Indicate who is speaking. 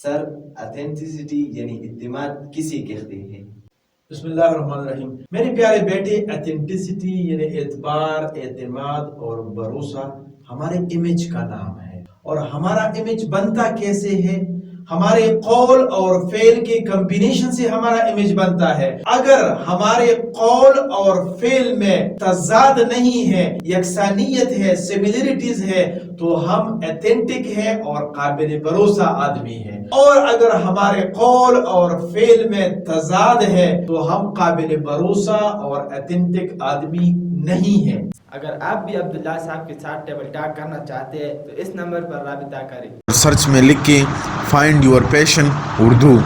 Speaker 1: سر authenticity یعنی اعتماد کسی کہتے ہیں؟
Speaker 2: بسم اللہ الرحمن الرحیم. میرے پیارے بیٹے، اتھینٹسٹی یعنی اعتبار، اعتماد اور بھروسہ ہمارے امیج کا نام ہے. اور ہمارا امیج بنتا کیسے ہے؟ ہمارے قول اور فعل کے کمبینیشن سے ہمارا امیج بنتا ہے. اگر ہمارے قول اور فعل میں تضاد نہیں ہے، یکسانیت ہے، سملریٹیز ہے، تو ہم ایتھینٹک ہے اور قابل بھروسہ آدمی ہے. اور اگر ہمارے قول اور فعل میں تضاد ہے تو ہم قابل بھروسہ اور ایتھینٹک آدمی نہیں ہیں.
Speaker 3: اگر آپ بھی عبداللہ صاحب کے ساتھ ٹیبل ٹاک کرنا چاہتے ہیں تو اس نمبر پر رابطہ کریں.
Speaker 4: سرچ میں لکھ کے فائنڈ یور پیشن اردو.